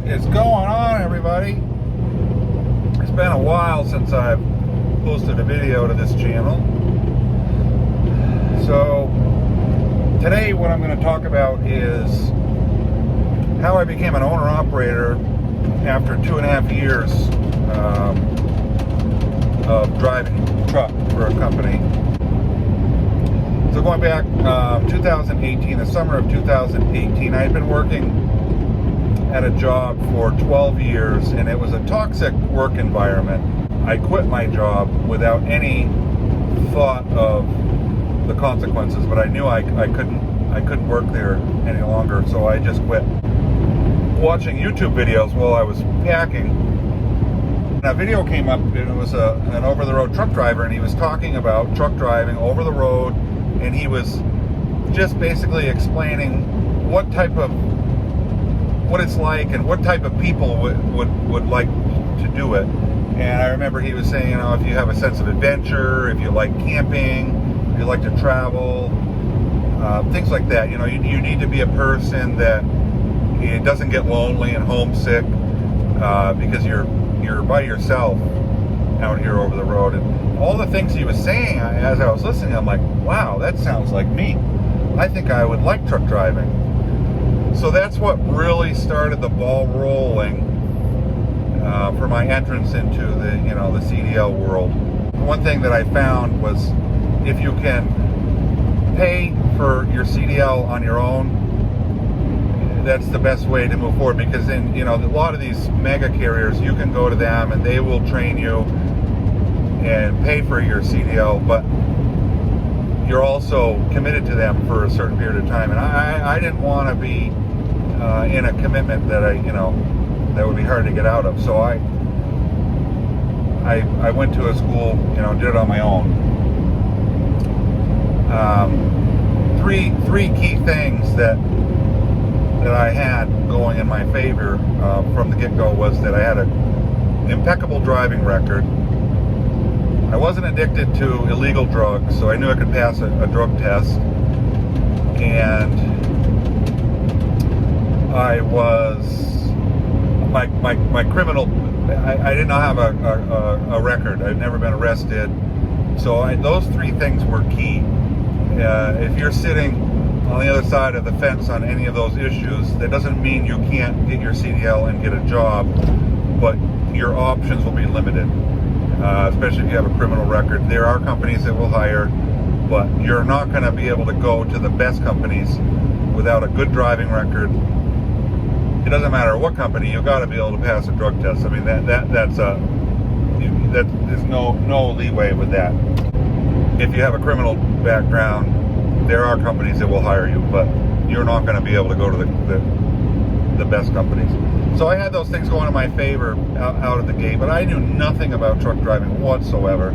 What is going on, everybody? It's been a while since I've posted a video to this channel. So today what I'm going to talk about is how I became an owner-operator after 2.5 years of driving truck for a company. So going back 2018, the summer of 2018, I had been working at a job for 12 years, and it was a toxic work environment. I quit my job without any thought of the consequences, but I knew I couldn't work there any longer, so I just quit. Watching YouTube videos while I was packing, and a video came up, and it was an over-the-road truck driver, and he was talking about truck driving over the road, and he was just basically explaining what it's like and what type of people would like to do it. And I remember he was saying, if you have a sense of adventure, if you like camping, if you like to travel, things like that. You need to be a person that it doesn't get lonely and homesick because you're by yourself out here over the road. And all the things he was saying, as I was listening, I'm like, wow, that sounds like me. I think I would like truck driving. So that's what really started the ball rolling for my entrance into the CDL world. One thing that I found was if you can pay for your CDL on your own, that's the best way to move forward, because in a lot of these mega carriers, you can go to them and they will train you and pay for your CDL, but you're also committed to them for a certain period of time. And I didn't want to be in a commitment that that would be hard to get out of. So I went to a school, did it on my own. Three key things that I had going in my favor from the get-go was that I had an impeccable driving record. I wasn't addicted to illegal drugs, so I knew I could pass a drug test. And I was my criminal. I did not have a record. I'd never been arrested. So those three things were key. If you're sitting on the other side of the fence on any of those issues, that doesn't mean you can't get your CDL and get a job, but your options will be limited. Especially if you have a criminal record. There are companies that will hire, but you're not going to be able to go to the best companies without a good driving record. It doesn't matter what company, you've got to be able to pass a drug test. I mean, there's no leeway with that. If you have a criminal background, there are companies that will hire you, but you're not going to be able to go to the best companies. So I had those things going in my favor out of the gate, but I knew nothing about truck driving whatsoever.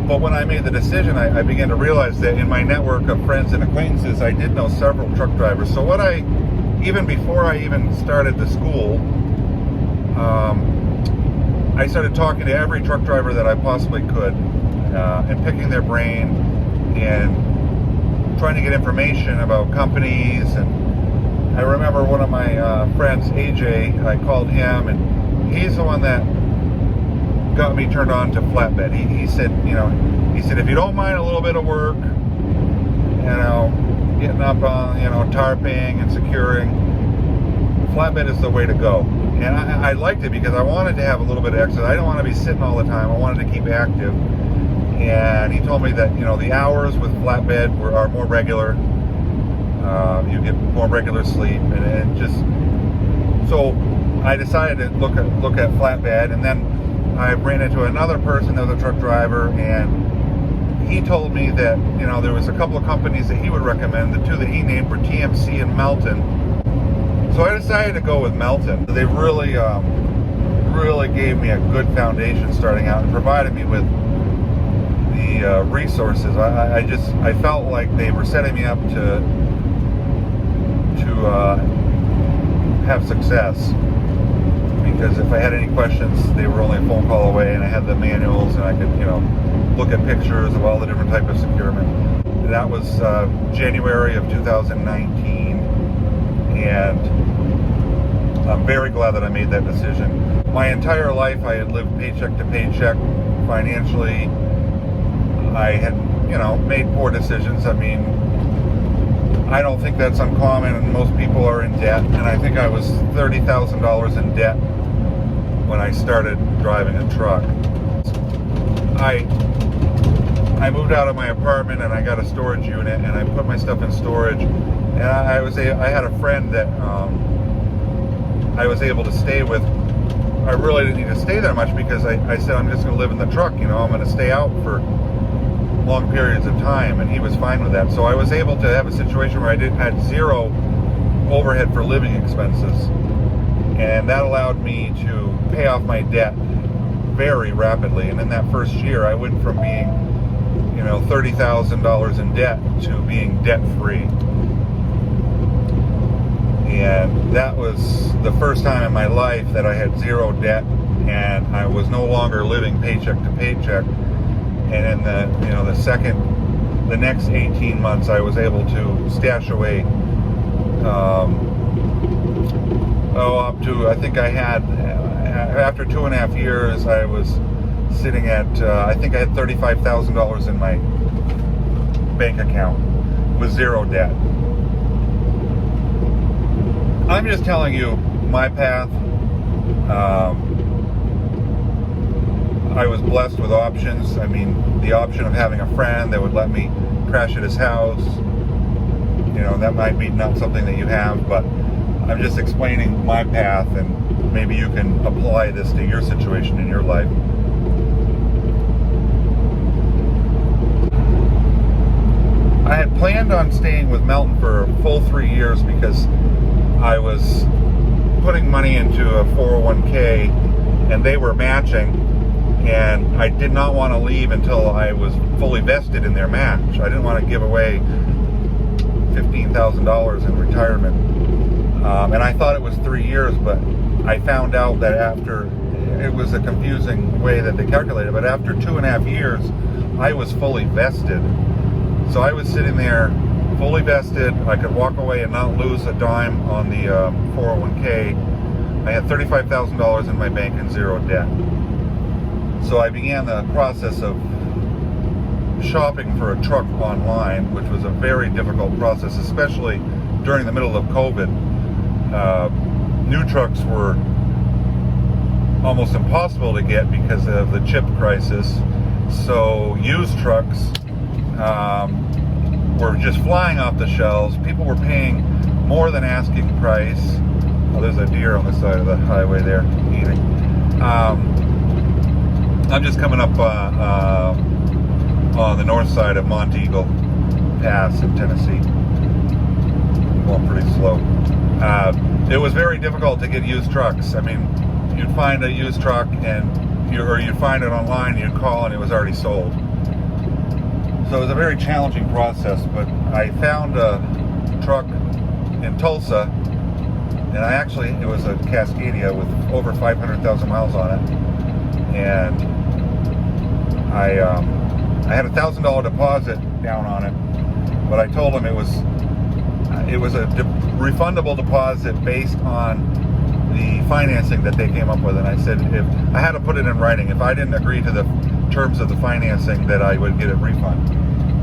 But when I made the decision, I began to realize that in my network of friends and acquaintances, I did know several truck drivers. So even before I even started the school, I started talking to every truck driver that I possibly could and picking their brain and trying to get information about companies. And I remember one of my friends, AJ, I called him, and he's the one that got me turned on to flatbed. He said, if you don't mind a little bit of work, getting up on, tarping and securing, flatbed is the way to go. And I liked it because I wanted to have a little bit of exercise. I didn't want to be sitting all the time. I wanted to keep active. And he told me that, the hours with flatbed are more regular. You get more regular sleep, and just so I decided to look at flatbed. And then I ran into another person that was a truck driver, and he told me that there was a couple of companies that he would recommend. The two that he named were TMC and Melton. So I decided to go with Melton. They really gave me a good foundation starting out and provided me with the resources. I felt like they were setting me up to have success, because if I had any questions, they were only a phone call away, and I had the manuals, and I could look at pictures of all the different type of securement. That was January of 2019, and I'm very glad that I made that decision. My entire life I had lived paycheck to paycheck financially. I had, made poor decisions. I mean, I don't think that's uncommon, and most people are in debt, and I think I was $30,000 in debt when I started driving a truck. I moved out of my apartment and I got a storage unit, and I put my stuff in storage, and I had a friend that I was able to stay with. I really didn't need to stay there much because I said I'm just going to live in the truck, I'm going to stay out for long periods of time, and he was fine with that. So I was able to have a situation where I had zero overhead for living expenses, and that allowed me to pay off my debt very rapidly. And in that first year I went from being $30,000 in debt to being debt free. And that was the first time in my life that I had zero debt, and I was no longer living paycheck to paycheck. And in the next 18 months, I was able to stash away up to, I think I had, after 2.5 years, I was sitting at, I think I had $35,000 in my bank account with zero debt. I'm just telling you my path. I was blessed with options. I mean, the option of having a friend that would let me crash at his house, that might be not something that you have, but I'm just explaining my path, and maybe you can apply this to your situation in your life. I had planned on staying with Melton for a full 3 years because I was putting money into a 401k and they were matching, and I did not want to leave until I was fully vested in their match. I didn't want to give away $15,000 in retirement, and I thought it was 3 years, but I found out that it was a confusing way that they calculated, but after 2.5 years I was fully vested. So I was sitting there fully vested. I could walk away and not lose a dime on the 401k. I had $35,000 in my bank and zero debt. So I began the process of shopping for a truck online, which was a very difficult process, especially during the middle of COVID. New trucks were almost impossible to get because of the chip crisis. So used trucks were just flying off the shelves. People were paying more than asking price. Oh, there's a deer on the side of the highway there eating. I'm just coming up on the north side of Monteagle Pass in Tennessee. I'm going pretty slow. It was very difficult to get used trucks. I mean, you'd find a used truck or you'd find it online, you'd call and it was already sold. So it was a very challenging process, but I found a truck in Tulsa, and it was a Cascadia with over 500,000 miles on it, and I had a $1,000 deposit down on it, but I told them it was a refundable deposit based on the financing that they came up with, and I said if I had to put it in writing, if I didn't agree to the terms of the financing, that I would get a refund.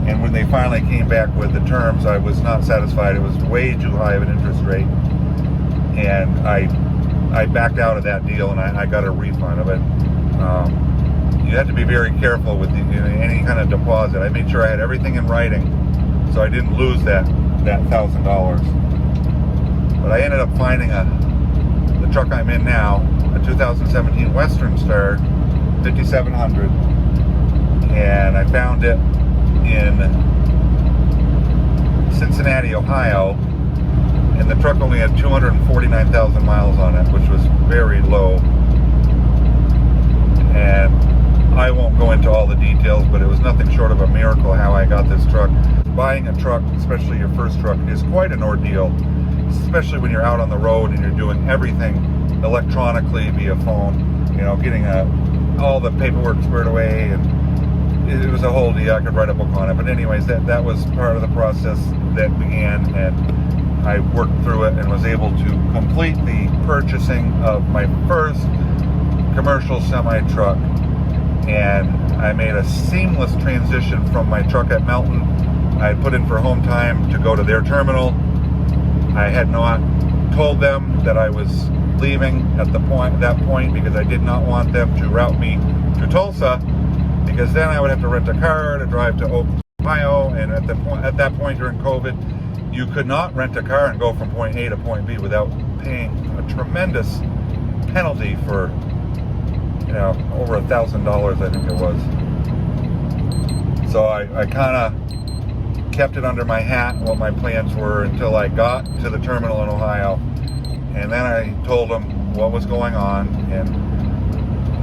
And when they finally came back with the terms, I was not satisfied. It was way too high of an interest rate, and I backed out of that deal, and I got a refund of it. You have to be very careful with any kind of deposit. I made sure I had everything in writing, so I didn't lose that $1,000. But I ended up finding the truck I'm in now, a 2017 Western Star 5700, and I found it in Cincinnati, Ohio, and the truck only had 249,000 miles on it, which was very low. And I won't go into all the details, but it was nothing short of a miracle how I got this truck. Buying a truck, especially your first truck, is quite an ordeal, especially when you're out on the road and you're doing everything electronically via phone, getting all the paperwork squared away, and it was a whole deal. I could write a book on it, but anyways, that was part of the process that began, and I worked through it and was able to complete the purchasing of my first commercial semi-truck. And I made a seamless transition from my truck at Melton. I put in for home time to go to their terminal. I had not told them that I was leaving at that point because I did not want them to route me to Tulsa, because then I would have to rent a car to drive to Ohio, and at that point during COVID, you could not rent a car and go from point A to point B without paying a tremendous penalty for, over $1,000, I think it was. So I kind of kept it under my hat what my plans were until I got to the terminal in Ohio, and then I told them what was going on, and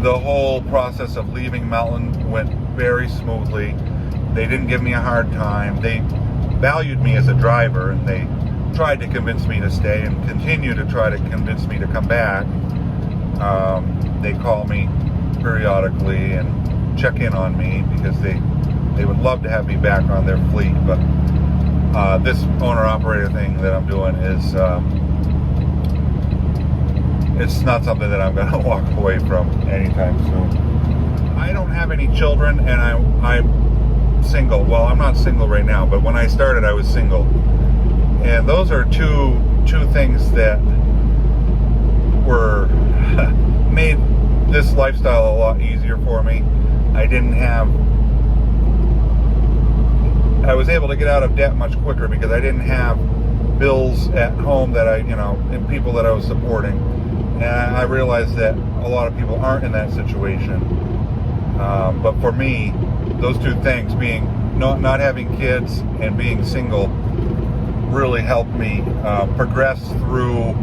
the whole process of leaving Melton went very smoothly. They didn't give me a hard time. They valued me as a driver, and they tried to convince me to stay and continue to try to convince me to come back. They call me periodically and check in on me because they would love to have me back on their fleet, but this owner-operator thing that I'm doing is it's not something that I'm going to walk away from anytime soon. I don't have any children, and I'm single. Well, I'm not single right now, but when I started, I was single. And those are two things that were made this lifestyle a lot easier for me. I was able to get out of debt much quicker because I didn't have bills at home that and people that I was supporting. And I realized that a lot of people aren't in that situation. But for me, those two things, being not having kids and being single, really helped me progress through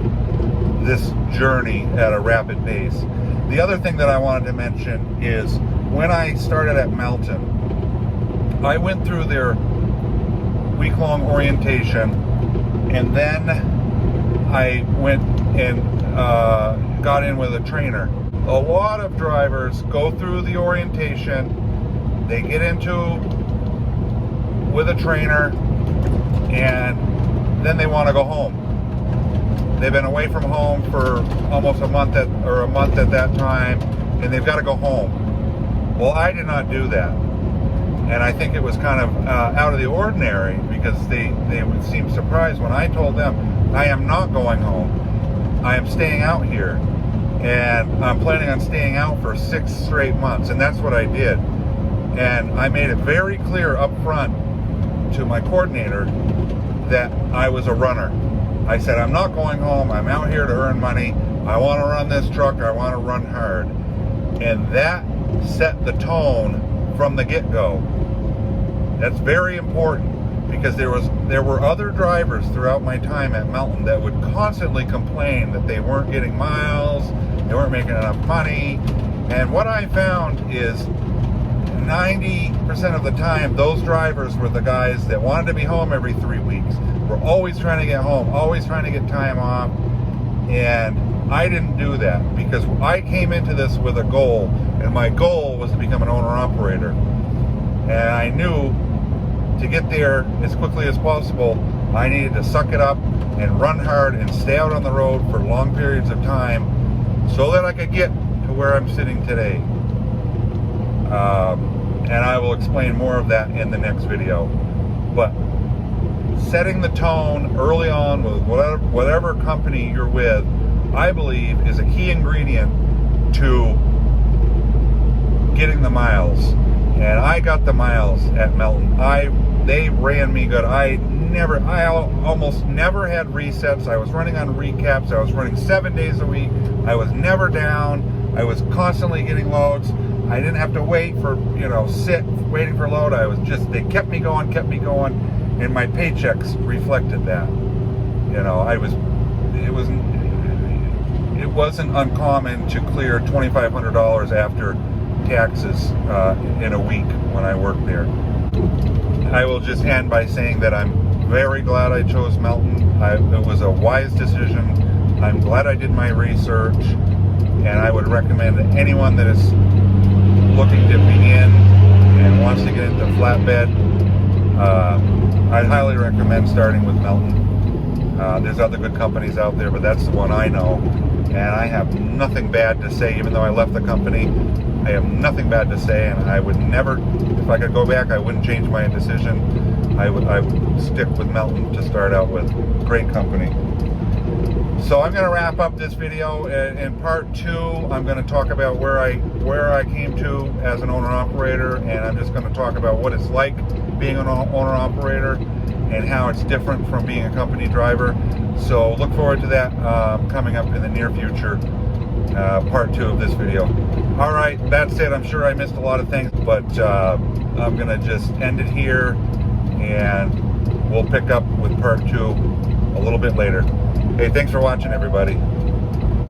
this journey at a rapid pace. The other thing that I wanted to mention is when I started at Melton, I went through their week-long orientation, and then I went and got in with a trainer. A lot of drivers go through the orientation, they get into with a trainer, and then they want to go home. They've been away from home for almost a month at that time, and they've got to go home. Well, I did not do that. And I think it was kind of out of the ordinary because they would seem surprised when I told them, I am not going home. I am staying out here. And I'm planning on staying out for 6 straight months. And that's what I did. And I made it very clear up front to my coordinator that I was a runner. I said, I'm not going home. I'm out here to earn money. I want to run this truck. I want to run hard. And that set the tone from the get-go. That's very important because there were other drivers throughout my time at Melton that would constantly complain that they weren't getting miles, they weren't making enough money. And what I found is 90% of the time, those drivers were the guys that wanted to be home every 3 weeks. We're always trying to get home, always trying to get time off. And I didn't do that because I came into this with a goal, and my goal was to become an owner-operator. And I knew to get there as quickly as possible, I needed to suck it up and run hard and stay out on the road for long periods of time so that I could get to where I'm sitting today. And I will explain more of that in the next video. But setting the tone early on with whatever company you're with, I believe, is a key ingredient to getting the miles. And I got the miles at Melton. They ran me good. I almost never had resets. I was running on recaps. I was running 7 days a week. I was never down. I was constantly getting loads. I didn't have to wait for, sit waiting for a load. They kept me going, and my paychecks reflected that. It wasn't uncommon to clear $2,500 after taxes in a week when I worked there. I will just end by saying that I'm very glad I chose Melton. It was a wise decision. I'm glad I did my research, and I would recommend that anyone that is looking to begin and wants to get into flatbed, I'd highly recommend starting with Melton. There's other good companies out there, but that's the one I know. And I have nothing bad to say, even though I left the company. I have nothing bad to say, and I would never, if I could go back, I wouldn't change my decision. I would stick with Melton to start out with. Great company. So I'm going to wrap up this video. In part 2, I'm going to talk about where I came to as an owner-operator, and I'm just going to talk about what it's like being an owner-operator and how it's different from being a company driver. So look forward to that coming up in the near future, part 2 of this video. All right, that's it. I'm sure I missed a lot of things, but I'm going to just end it here, and we'll pick up with part 2 a little bit later. Hey, thanks for watching, everybody.